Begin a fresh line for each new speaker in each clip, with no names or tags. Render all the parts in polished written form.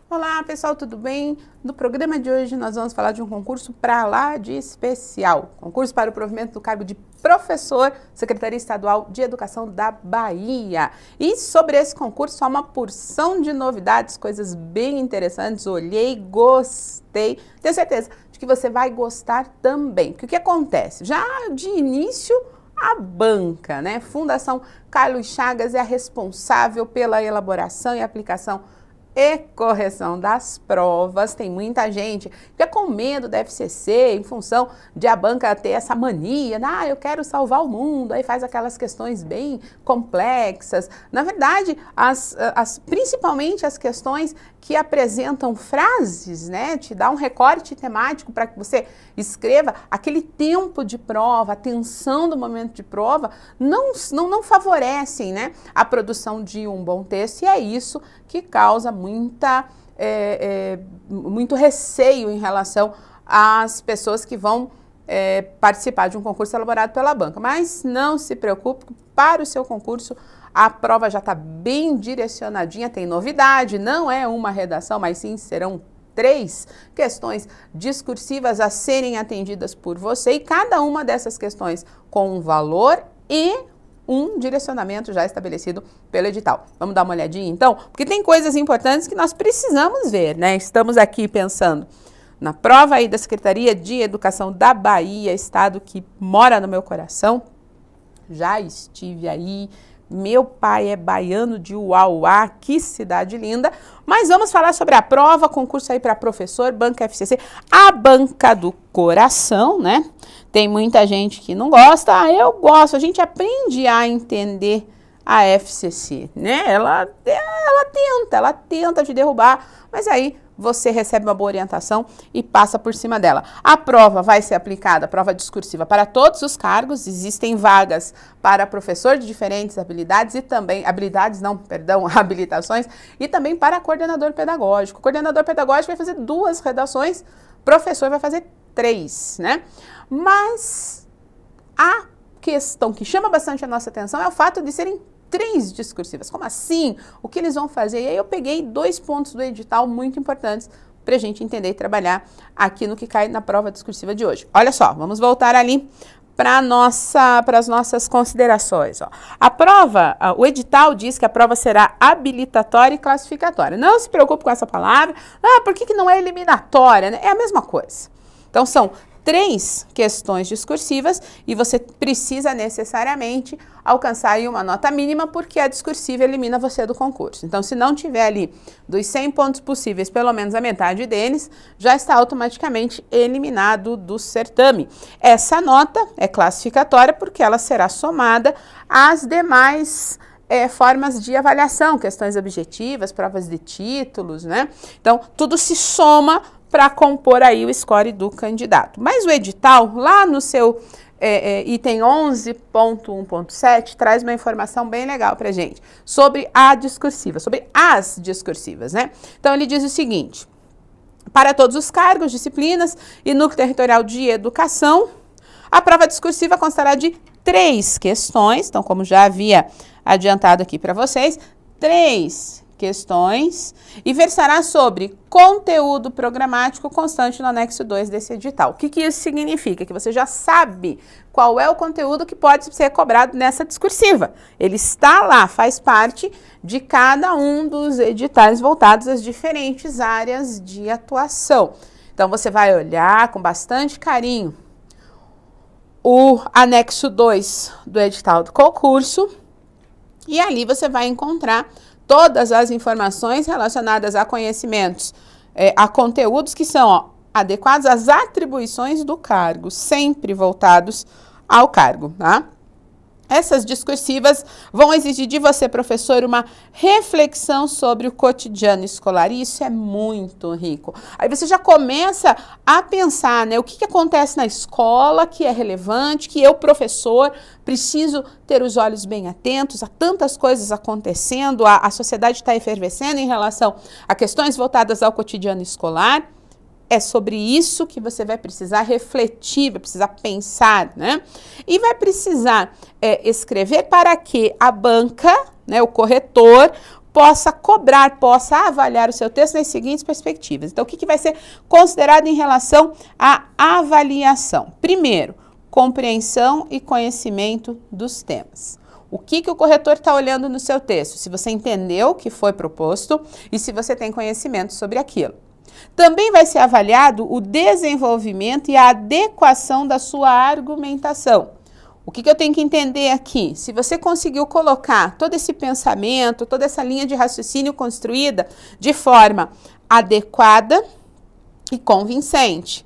Olá pessoal, tudo bem? No programa de hoje nós vamos falar de um concurso para lá de especial. Concurso para o provimento do cargo de professor, Secretaria Estadual de Educação da Bahia. E sobre esse concurso há uma porção de novidades, coisas bem interessantes. Olhei, gostei. Tenho certeza de que você vai gostar também. Porque o que acontece? Já de início, a banca, né? Fundação Carlos Chagas é a responsável pela elaboração e aplicação e correção das provas. Tem muita gente que fica com medo da FCC em função de a banca ter essa mania, eu quero salvar o mundo, aí faz aquelas questões bem complexas. Na verdade, principalmente as questões que apresentam frases, né, te dá um recorte temático para que você escreva, aquele tempo de prova, a tensão do momento de prova, não favorecem, né, a produção de um bom texto, e é isso que causa muito receio em relação às pessoas que vão participar de um concurso elaborado pela banca. Mas não se preocupe, para o seu concurso a prova já está bem direcionadinha, tem novidade, não é uma redação, mas sim serão 3 questões discursivas a serem atendidas por você, e cada uma dessas questões com um valor e um direcionamento já estabelecido pelo edital. Vamos dar uma olhadinha então? Porque tem coisas importantes que nós precisamos ver, né? Estamos aqui pensando na prova aí da Secretaria de Educação da Bahia, estado que mora no meu coração. Já estive aí, meu pai é baiano de Uauá, que cidade linda. Mas vamos falar sobre a prova, concurso aí para professor, banca FCC, a banca do coração, né? Tem muita gente que não gosta, eu gosto, a gente aprende a entender a FCC, né? Ela tenta te derrubar, mas aí você recebe uma boa orientação e passa por cima dela. A prova vai ser aplicada, prova discursiva, para todos os cargos. Existem vagas para professor de diferentes habilidades e também, habilitações, e também para coordenador pedagógico. O coordenador pedagógico vai fazer 2 redações, professor vai fazer 3, né? Mas a questão que chama bastante a nossa atenção é o fato de serem 3 discursivas. Como assim? O que eles vão fazer? E aí eu peguei 2 pontos do edital muito importantes para a gente entender e trabalhar aqui no que cai na prova discursiva de hoje. Olha só, vamos voltar ali para as nossas considerações. Ó. A prova, o edital diz que a prova será habilitatória e classificatória. Não se preocupe com essa palavra. Por que não é eliminatória? Né? É a mesma coisa. Então são 3 questões discursivas e você precisa necessariamente alcançar aí uma nota mínima, porque a discursiva elimina você do concurso. Então, se não tiver ali dos 100 pontos possíveis, pelo menos a metade deles, já está automaticamente eliminado do certame. Essa nota é classificatória porque ela será somada às demais formas de avaliação, questões objetivas, provas de títulos, né? Então, tudo se soma para compor aí o score do candidato. Mas o edital, lá no seu item 11.1.7, traz uma informação bem legal para gente sobre a discursiva, sobre as discursivas, né? Então, ele diz o seguinte: para todos os cargos, disciplinas e núcleo territorial de educação, a prova discursiva constará de 3 questões, então, como já havia adiantado aqui para vocês, 3 questões, e versará sobre conteúdo programático constante no anexo 2 desse edital. O que isso significa? Que você já sabe qual é o conteúdo que pode ser cobrado nessa discursiva. Ele está lá, faz parte de cada um dos editais voltados às diferentes áreas de atuação. Então, você vai olhar com bastante carinho o anexo 2 do edital do concurso, e ali você vai encontrar todas as informações relacionadas a conhecimentos, a conteúdos que são adequados às atribuições do cargo, sempre voltados ao cargo, tá? Essas discursivas vão exigir de você, professor, uma reflexão sobre o cotidiano escolar, e isso é muito rico. Aí você já começa a pensar, né, o que acontece na escola que é relevante, que eu, professor, preciso ter os olhos bem atentos a tantas coisas acontecendo, a sociedade está efervescendo em relação a questões voltadas ao cotidiano escolar. É sobre isso que você vai precisar refletir, vai precisar pensar, né? E vai precisar escrever para que a banca, né, o corretor, possa cobrar, possa avaliar o seu texto nas seguintes perspectivas. Então, o que vai ser considerado em relação à avaliação? Primeiro, compreensão e conhecimento dos temas. O que o corretor está olhando no seu texto? Se você entendeu o que foi proposto e se você tem conhecimento sobre aquilo. Também vai ser avaliado o desenvolvimento e a adequação da sua argumentação. O que eu tenho que entender aqui? Se você conseguiu colocar todo esse pensamento, toda essa linha de raciocínio construída de forma adequada e convincente.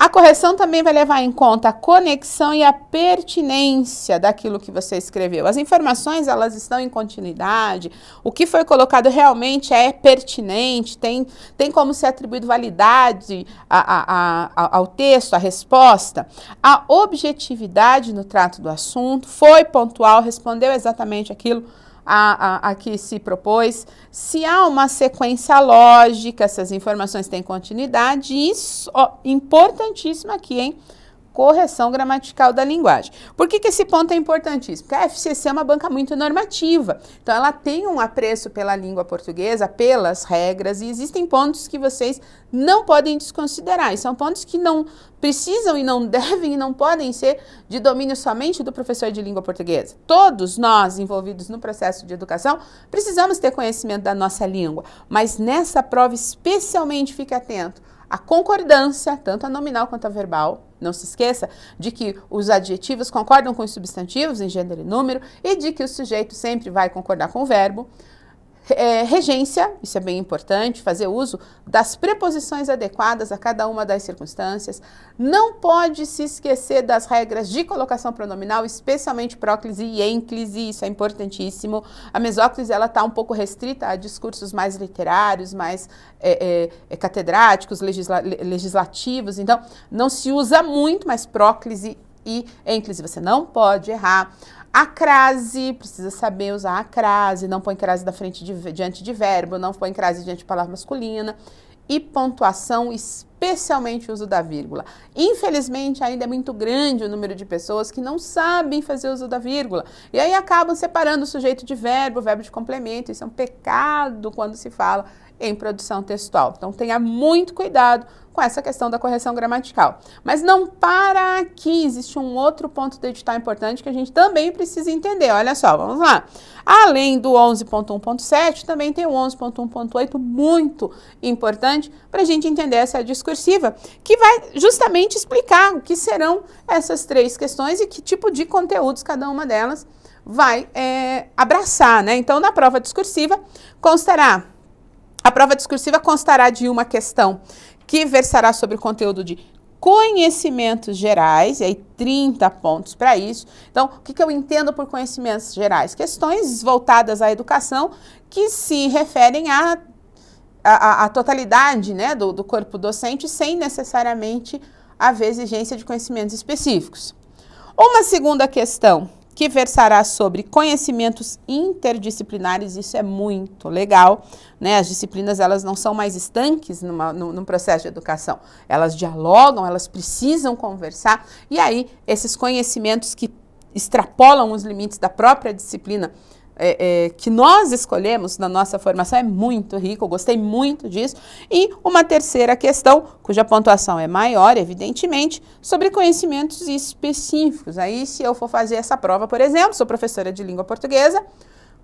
A correção também vai levar em conta a conexão e a pertinência daquilo que você escreveu. As informações, elas estão em continuidade, o que foi colocado realmente é pertinente, tem como ser atribuído validade ao texto, à resposta. A objetividade no trato do assunto, foi pontual, respondeu exatamente aquilo a que se propôs, se há uma sequência lógica, essas informações têm continuidade, isso, ó, importantíssimo aqui, hein? Correção gramatical da linguagem. Por que esse ponto é importantíssimo? Porque a FCC é uma banca muito normativa, então ela tem um apreço pela língua portuguesa, pelas regras, e existem pontos que vocês não podem desconsiderar, e são pontos que não precisam e não devem e não podem ser de domínio somente do professor de língua portuguesa. Todos nós envolvidos no processo de educação precisamos ter conhecimento da nossa língua, mas nessa prova especialmente fique atento a concordância, tanto a nominal quanto a verbal. Não se esqueça de que os adjetivos concordam com os substantivos em gênero e número e de que o sujeito sempre vai concordar com o verbo. Regência, isso é bem importante, fazer uso das preposições adequadas a cada uma das circunstâncias. Não pode se esquecer das regras de colocação pronominal, especialmente próclise e ênclise, isso é importantíssimo. A mesóclise, ela está um pouco restrita a discursos mais literários, mais catedráticos, legislativos, então não se usa muito, mas próclise e ênclise você não pode errar. A crase, precisa saber usar a crase, não põe crase diante de verbo, não põe crase diante de palavra masculina. E pontuação, especialmente o uso da vírgula. Infelizmente, ainda é muito grande o número de pessoas que não sabem fazer uso da vírgula. E aí acabam separando o sujeito de verbo, o verbo de complemento. Isso é um pecado quando se fala em produção textual. Então, tenha muito cuidado com essa questão da correção gramatical. Mas não para aqui, existe um outro ponto do edital importante que a gente também precisa entender. Olha só, vamos lá. Além do 11.1.7, também tem o 11.1.8, muito importante para a gente entender essa discursiva, que vai justamente explicar o que serão essas três questões e que tipo de conteúdos cada uma delas vai abraçar, né? Então, na prova discursiva, a prova discursiva constará de uma questão que versará sobre o conteúdo de conhecimentos gerais, e aí 30 pontos para isso. Então, o que eu entendo por conhecimentos gerais? Questões voltadas à educação que se referem à totalidade, né, do corpo docente, sem necessariamente haver exigência de conhecimentos específicos. Uma segunda questão que versará sobre conhecimentos interdisciplinares, isso é muito legal, né? As disciplinas, elas não são mais estanques no processo de educação, elas dialogam, elas precisam conversar, e aí esses conhecimentos que extrapolam os limites da própria disciplina que nós escolhemos na nossa formação é muito rico, eu gostei muito disso. E uma terceira questão, cuja pontuação é maior, evidentemente, sobre conhecimentos específicos. Aí, se eu for fazer essa prova, por exemplo, sou professora de língua portuguesa,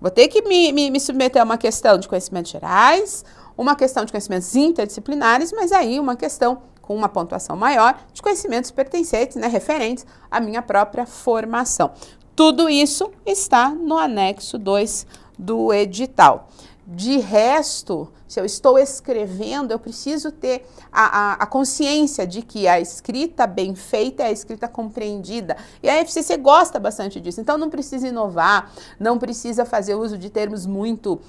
vou ter que me submeter a uma questão de conhecimentos gerais, uma questão de conhecimentos interdisciplinares, mas aí uma questão com uma pontuação maior de conhecimentos pertencentes, né, referentes à minha própria formação. Tudo isso está no anexo 2 do edital. De resto, se eu estou escrevendo, eu preciso ter a consciência de que a escrita bem feita é a escrita compreendida. E a FCC gosta bastante disso. Então, não precisa inovar, não precisa fazer uso de termos muito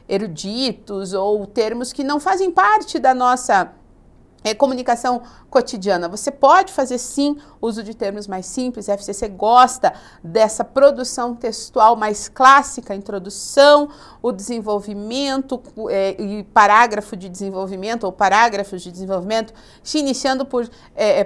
eruditos ou termos que não fazem parte da nossa comunicação cotidiana. Você pode fazer, sim, uso de termos mais simples. A FCC gosta dessa produção textual mais clássica, a introdução, o desenvolvimento e parágrafo de desenvolvimento ou parágrafos de desenvolvimento, se iniciando por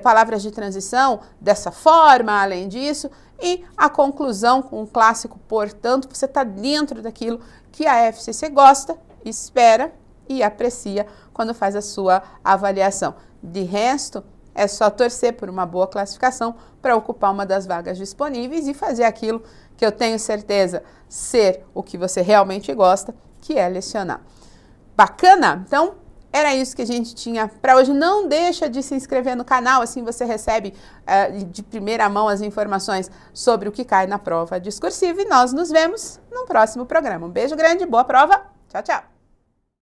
palavras de transição dessa forma, além disso. E a conclusão com o clássico, portanto, você está dentro daquilo que a FCC gosta, espera e aprecia quando faz a sua avaliação. De resto, é só torcer por uma boa classificação para ocupar uma das vagas disponíveis e fazer aquilo que eu tenho certeza ser o que você realmente gosta, que é lecionar. Bacana? Então, era isso que a gente tinha para hoje. Não deixa de se inscrever no canal, assim você recebe de primeira mão as informações sobre o que cai na prova discursiva. E nós nos vemos no próximo programa. Um beijo grande, boa prova, tchau, tchau!